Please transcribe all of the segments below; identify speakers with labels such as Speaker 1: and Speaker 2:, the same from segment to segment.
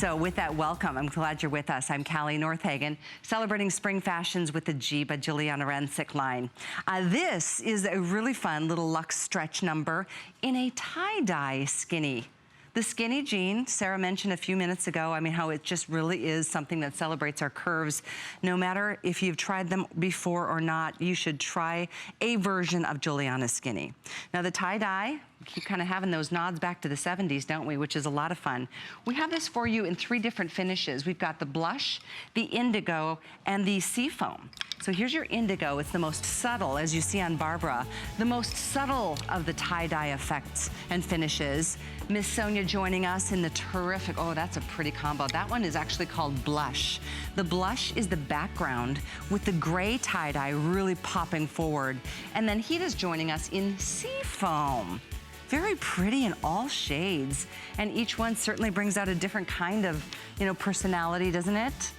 Speaker 1: So with that, welcome. I'm glad you're with us. I'm Callie Northagen, celebrating spring fashions with the G by Giuliana Luxe line. This is a really fun little luxe stretch number in a tie-dye skinny. The skinny jean, Sarah mentioned a few minutes ago, I mean, how it just really is something that celebrates our curves. No matter if you've tried them before or not, you should try a version of Giuliana skinny. Now the tie-dye, we keep kind of having those nods back to the 70s, don't we? Which is a lot of fun. We have this for you in 3 different finishes. We've got the blush, the indigo, and the seafoam. So here's your indigo. It's the most subtle, as you see on Barbara, the most subtle of the tie-dye effects and finishes. Miss Sonia joining us in the terrific, oh, that's a pretty combo. That one is actually called blush. The blush is the background with the gray tie-dye really popping forward. And then Hita's joining us in seafoam. Very pretty in all shades. And each one certainly brings out a different kind of, personality, doesn't it?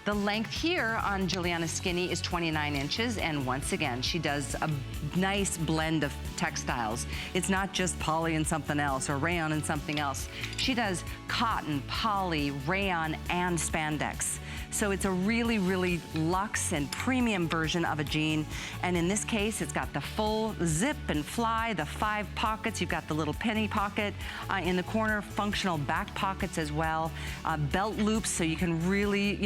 Speaker 1: The length here on Giuliana Skinny is 29 inches, and once again, she does a nice blend of textiles. It's not just poly and something else, or rayon and something else. She does cotton, poly, rayon, and spandex. So it's a really, really luxe and premium version of a jean. And in this case, it's got the full zip and fly, the 5 pockets. You've got the little penny pocket in the corner, functional back pockets as well. Belt loops, so you can really,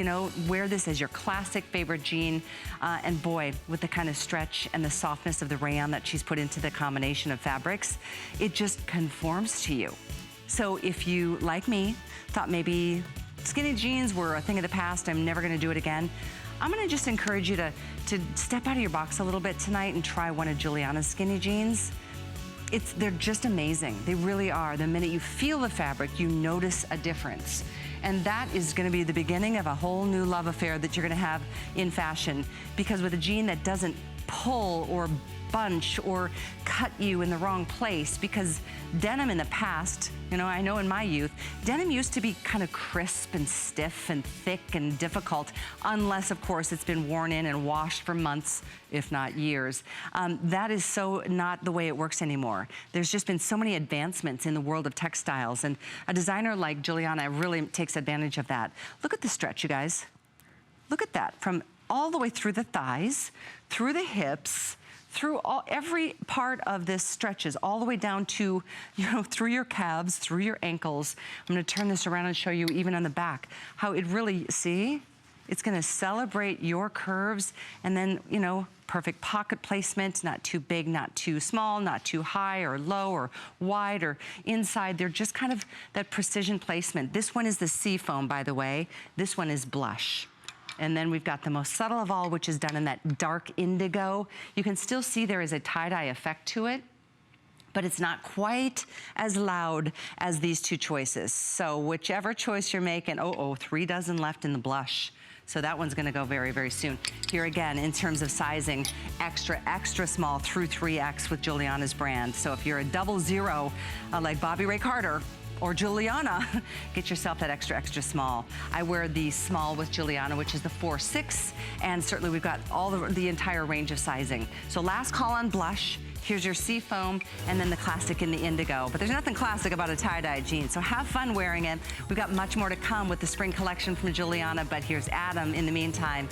Speaker 1: wear this as your classic favorite jean. And boy, with the kind of stretch and the softness of the rayon that she's put into the combination of fabrics, it just conforms to you. So if you, like me, thought maybe skinny jeans were a thing of the past, I'm never gonna do it again, I'm gonna just encourage you to step out of your box a little bit tonight and try one of Giuliana's skinny jeans. They're just amazing, they really are. The minute you feel the fabric, you notice a difference. And that is gonna be the beginning of a whole new love affair that you're gonna have in fashion, because with a jean that doesn't pull or bunch or cut you in the wrong place, because denim in the past, I know in my youth, denim used to be kind of crisp and stiff and thick and difficult, unless of course it's been worn in and washed for months, if not years. That is so not the way it works anymore. There's just been so many advancements in the world of textiles, and a designer like Giuliana really takes advantage of that. Look at the stretch, you guys. Look at that, from all the way through the thighs, through the hips, through every part of this stretches, all the way down to, through your calves, through your ankles. I'm gonna turn this around and show you even on the back, how it really, see? It's gonna celebrate your curves, and then, perfect pocket placement, not too big, not too small, not too high or low or wide or inside. They're just kind of that precision placement. This one is the seafoam, by the way. This one is blush. And then we've got the most subtle of all, which is done in that dark indigo. You can still see there is a tie-dye effect to it, but it's not quite as loud as these 2 choices. So whichever choice you're making, 3 dozen left in the blush. So that one's gonna go very, very soon. Here again, in terms of sizing, extra, extra small through 3X with Giuliana's brand. So if you're a 00, like Bobby Ray Carter, or Giuliana, get yourself that extra, extra small. I wear the small with Giuliana, which is the 4-6, and certainly we've got all the entire range of sizing. So last call on blush, here's your seafoam, and then the classic in the indigo. But there's nothing classic about a tie-dye jean, so have fun wearing it. We've got much more to come with the spring collection from Giuliana, but here's Adam in the meantime.